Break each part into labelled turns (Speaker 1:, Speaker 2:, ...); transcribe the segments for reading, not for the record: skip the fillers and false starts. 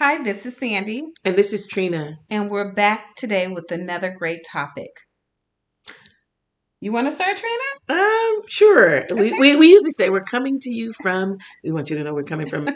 Speaker 1: Hi, this is Sandy,
Speaker 2: And this is Trina.
Speaker 1: and we're back today with another great topic. You want to start, Trina?
Speaker 2: Sure.
Speaker 1: Okay.
Speaker 2: We usually say we're coming to you from, we want you to know we're coming from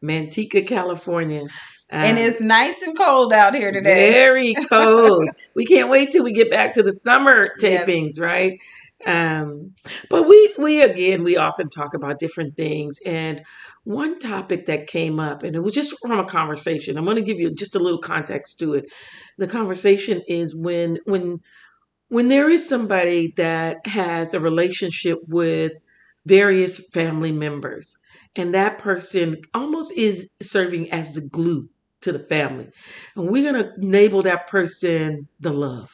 Speaker 2: Manteca, California.
Speaker 1: And it's nice and cold out here today.
Speaker 2: Very cold. We can't wait till we get back to the summer
Speaker 1: Yes.
Speaker 2: tapings, right? But we often talk about different things. And one topic that came up, and it was just from a conversation. I'm going to give you just a little context to it. The conversation is when there is somebody that has a relationship with various family members, and that person almost is serving as the glue to the family, and we're going to label that person the love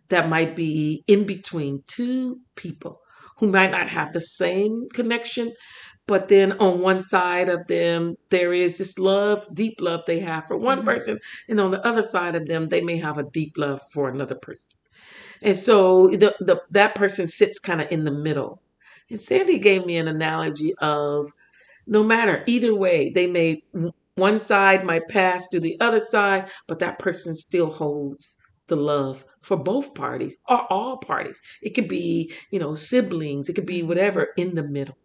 Speaker 2: that might be in between two people who might not have the same connection, but then on one side of them, there is this love, deep love they have for one person. And on the other side of them, they may have a deep love for another person. And so that person sits kind of in the middle. And Sandy gave me an analogy of no matter either way, one side might pass to the other side, but that person still holds the love for both parties or all parties. It could be, siblings, it could be whatever in the middle.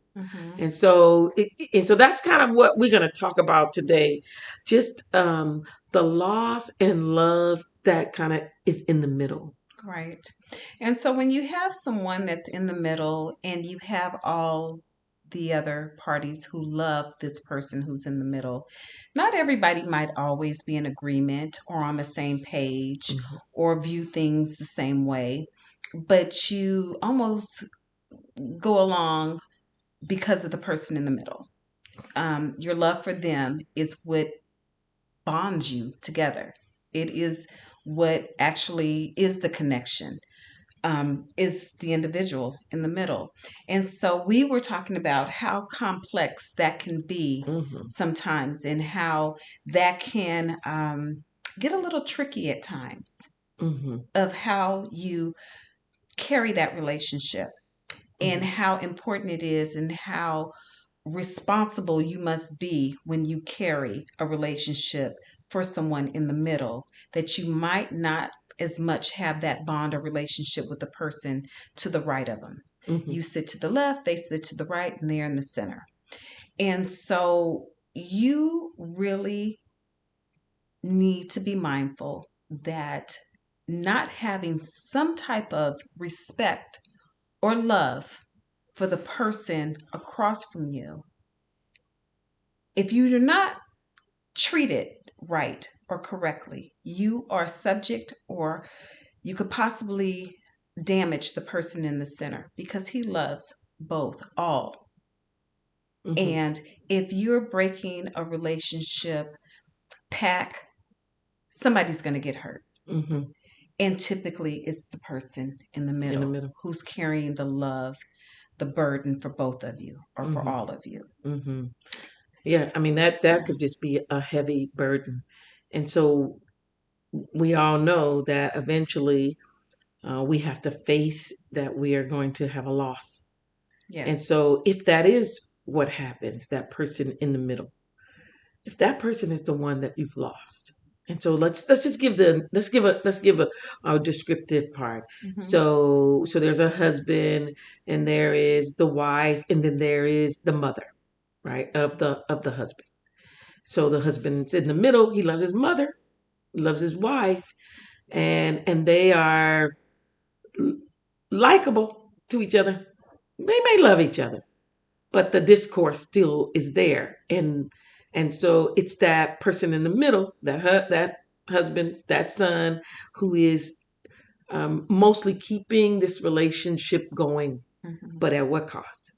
Speaker 2: And so that's kind of what we're going to talk about today. Just the loss and love that kind of is in the middle.
Speaker 1: Right. And so when you have someone that's in the middle and you have all the other parties who love this person who's in the middle, not everybody might always be in agreement or on the same page or view things the same way, but you almost go along because of the person in the middle. Your love for them is what bonds you together. It is what actually is the connection, is the individual in the middle. And so we were talking about how complex that can be sometimes and how that can get a little tricky at times of how you carry that relationship and how important it is and how responsible you must be when you carry a relationship for someone in the middle, that you might not as much have that bond or relationship with the person to the right of them. You sit to the left, they sit to the right, and they're in the center. And so you really need to be mindful that not having some type of respect or love for the person across from you, if you do not treat it right or correctly, you are subject or you could possibly damage the person in the center because he loves both, all. And if you're breaking a relationship pact, somebody's going to get hurt. And typically it's the person in the middle who's carrying the love, the burden for both of you or for all of you.
Speaker 2: Yeah, I mean, that could just be a heavy burden. And so we all know that eventually we have to face that we are going to have a loss.
Speaker 1: Yes.
Speaker 2: And so if that is what happens, that person in the middle, if that person is the one that you've lost. And so let's give a descriptive part. So there's a husband and there is the wife and then there is the mother, right, of the husband. So the husband's in the middle. He loves his mother, loves his wife, and they are likable to each other. They may love each other, but the discourse still is there. And so it's that person in the middle, that husband, that son, who is mostly keeping this relationship going, but at what cost?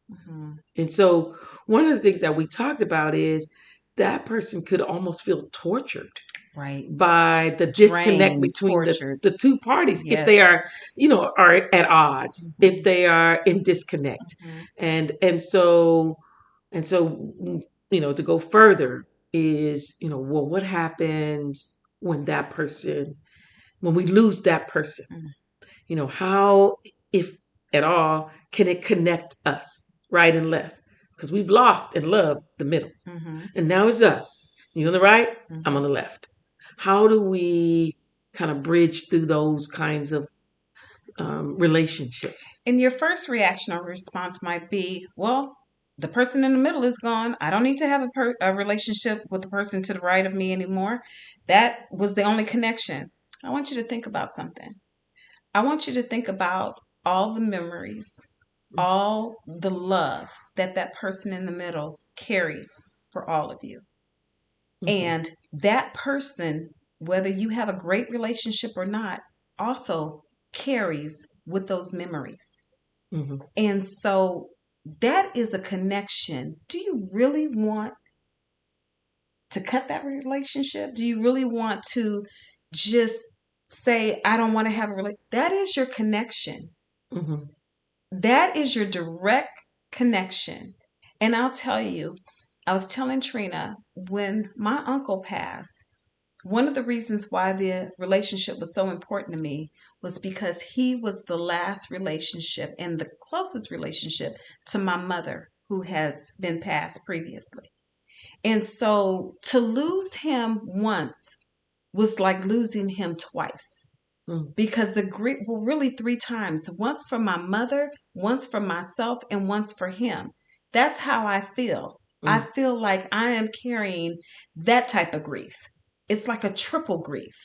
Speaker 2: And so one of the things that we talked about is that person could almost feel tortured by the disconnect between the two parties. If they are, are at odds, if they are in disconnect. And so, to go further is, well, what happens when we lose that person? How, if at all, can it connect us right and left? Because we've lost and loved the middle. And now it's us. You on the right,
Speaker 1: Mm-hmm.
Speaker 2: I'm on the left. How do we kind of bridge through those kinds of relationships?
Speaker 1: And your first reaction or response might be, well, the person in the middle is gone. I don't need to have a relationship with the person to the right of me anymore. That was the only connection. I want you to think about something. I want you to think about all the memories, all the love that that person in the middle carried for all of you.
Speaker 2: Mm-hmm.
Speaker 1: And that person, whether you have a great relationship or not, also carries with those memories.
Speaker 2: Mm-hmm.
Speaker 1: And so that is a connection. Do you really want to cut that relationship? Do you really want to just say, I don't want to have a relationship? That is your connection.
Speaker 2: Mm-hmm.
Speaker 1: That is your direct connection. And I'll tell you, I was telling Trina when my uncle passed, one of the reasons why the relationship was so important to me was because he was the last relationship and the closest relationship to my mother, who has been passed previously. And so to lose him once was like losing him twice,
Speaker 2: Mm-hmm.
Speaker 1: because the grief, well, really three times, once for my mother, once for myself, and once for him. That's how I feel. I feel like I am carrying that type of grief. It's like a triple grief,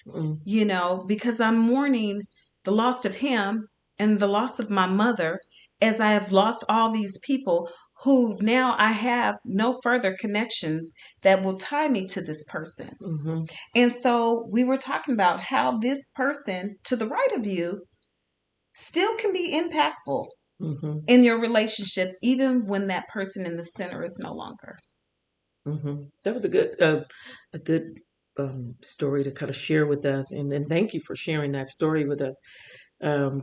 Speaker 1: because I'm mourning the loss of him and the loss of my mother, as I have lost all these people who now I have no further connections that will tie me to this person.
Speaker 2: Mm-hmm.
Speaker 1: And so we were talking about how this person to the right of you still can be impactful
Speaker 2: Mm-hmm.
Speaker 1: in your relationship, even when that person in the center is no longer.
Speaker 2: Mm-hmm. That was a good story to kind of share with us, and thank you for sharing that story with us,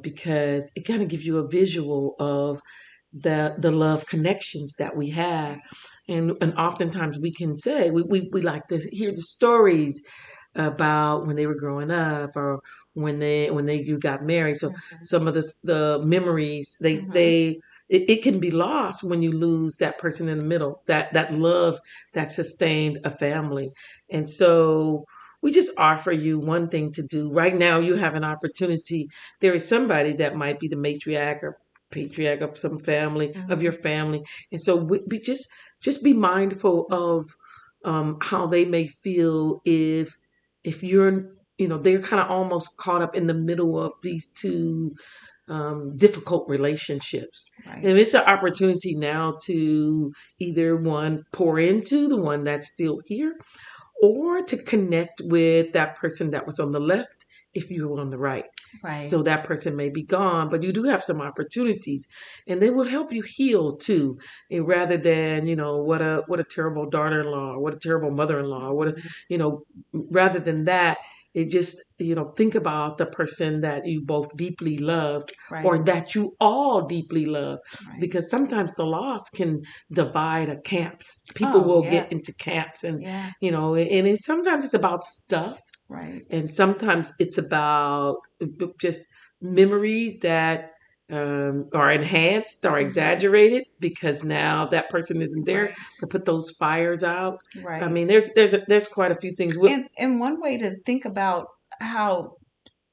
Speaker 2: because it kind of gives you a visual of the love connections that we have, and oftentimes we can say we like to hear the stories about when they were growing up, or when you got married. So some of the memories it can be lost when you lose that person in the middle, that love that sustained a family. And so we just offer you one thing to do right now. You have an opportunity. There is somebody that might be the matriarch or patriarch of some family, of your family. And so we just be mindful of how they may feel if you're, they're kind of almost caught up in the middle of these two difficult relationships.
Speaker 1: Right.
Speaker 2: And it's an opportunity now to either one, pour into the one that's still here, or to connect with that person that was on the left if you were on the right.
Speaker 1: Right.
Speaker 2: So that person may be gone, but you do have some opportunities, and they will help you heal too. And rather than, what a terrible daughter-in-law, what a terrible mother-in-law, rather than that, it just, think about the person that you both deeply loved, or
Speaker 1: Right.
Speaker 2: that you all deeply love,
Speaker 1: Right.
Speaker 2: because sometimes the loss can divide a camps. People will get into camps, and
Speaker 1: Yeah.
Speaker 2: and sometimes it's about stuff,
Speaker 1: Right.
Speaker 2: and sometimes it's about just memories that are enhanced or exaggerated because now that person isn't there to put those fires out.
Speaker 1: Right.
Speaker 2: I mean, there's quite a few things.
Speaker 1: And one way to think about how,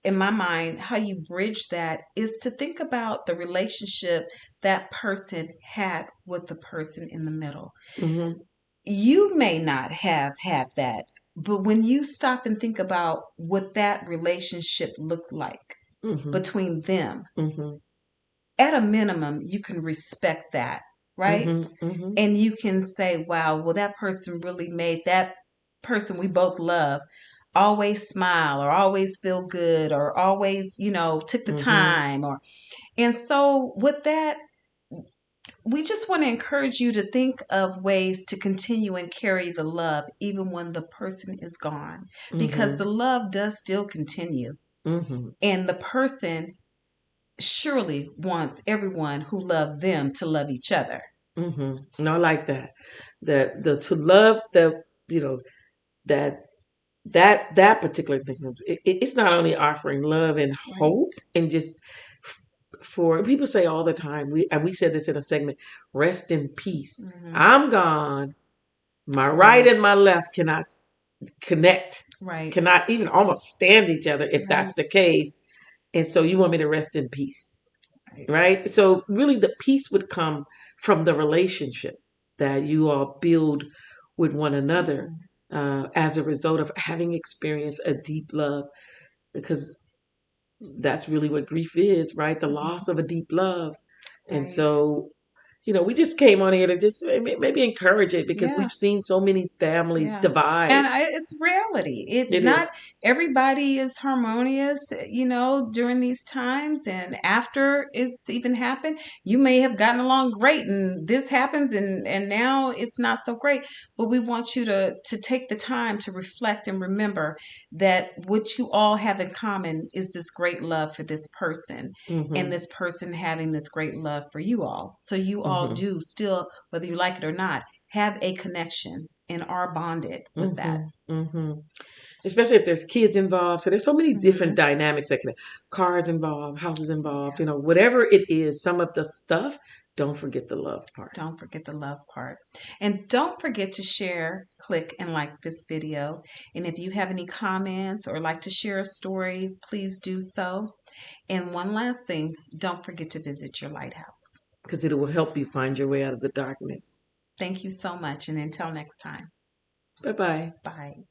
Speaker 1: in my mind, how you bridge that is to think about the relationship that person had with the person in the middle.
Speaker 2: Mm-hmm.
Speaker 1: You may not have had that, but when you stop and think about what that relationship looked like
Speaker 2: Mm-hmm.
Speaker 1: between them,
Speaker 2: Mm-hmm.
Speaker 1: at a minimum, you can respect that, right?
Speaker 2: Mm-hmm. Mm-hmm.
Speaker 1: And you can say, wow, well, that person really made that person we both love always smile, or always feel good, or always, took the time, and so with that, we just want to encourage you to think of ways to continue and carry the love even when the person is gone, because the love does still continue.
Speaker 2: Mm-hmm.
Speaker 1: And the person surely wants everyone who loved them to love each other.
Speaker 2: Mm-hmm. No, I like that. The to love that that particular thing. It's not only offering love and hope, and just for people say all the time. We said this in a segment. Rest in peace. I'm gone. My right and my left cannot connect,
Speaker 1: Right.
Speaker 2: cannot even almost stand each other if
Speaker 1: Right.
Speaker 2: that's the case. And so you want me to rest in peace,
Speaker 1: Right.
Speaker 2: right? So really the peace would come from the relationship that you all build with one another as a result of having experienced a deep love, because that's really what grief is, right? The loss of a deep love. And
Speaker 1: Right.
Speaker 2: so, we just came on here to just maybe encourage it, because
Speaker 1: Yeah.
Speaker 2: we've seen so many families
Speaker 1: Yeah.
Speaker 2: divide.
Speaker 1: And it's reality. It
Speaker 2: It
Speaker 1: not
Speaker 2: is.
Speaker 1: everybody is harmonious, during these times, and after it's even happened, you may have gotten along great and this happens and now it's not so great. But we want you to take the time to reflect and remember that what you all have in common is this great love for this person, and
Speaker 2: Mm-hmm.
Speaker 1: this person having this great love for you all. So you all
Speaker 2: Mm-hmm.
Speaker 1: do still, whether you like it or not, have a connection and are bonded with that.
Speaker 2: Mm-hmm. Mm-hmm. Especially if there's kids involved. So there's so many different
Speaker 1: Hmm.
Speaker 2: dynamics that can, cars involved, houses involved,
Speaker 1: Yeah.
Speaker 2: whatever it is, some of the stuff, don't forget the love part.
Speaker 1: Don't forget the love part. And don't forget to share, click, and like this video. And if you have any comments or like to share a story, please do so. And one last thing, don't forget to visit your lighthouse.
Speaker 2: Because it will help you find your way out of the darkness.
Speaker 1: Thank you so much. And until next time,
Speaker 2: Bye bye.
Speaker 1: bye.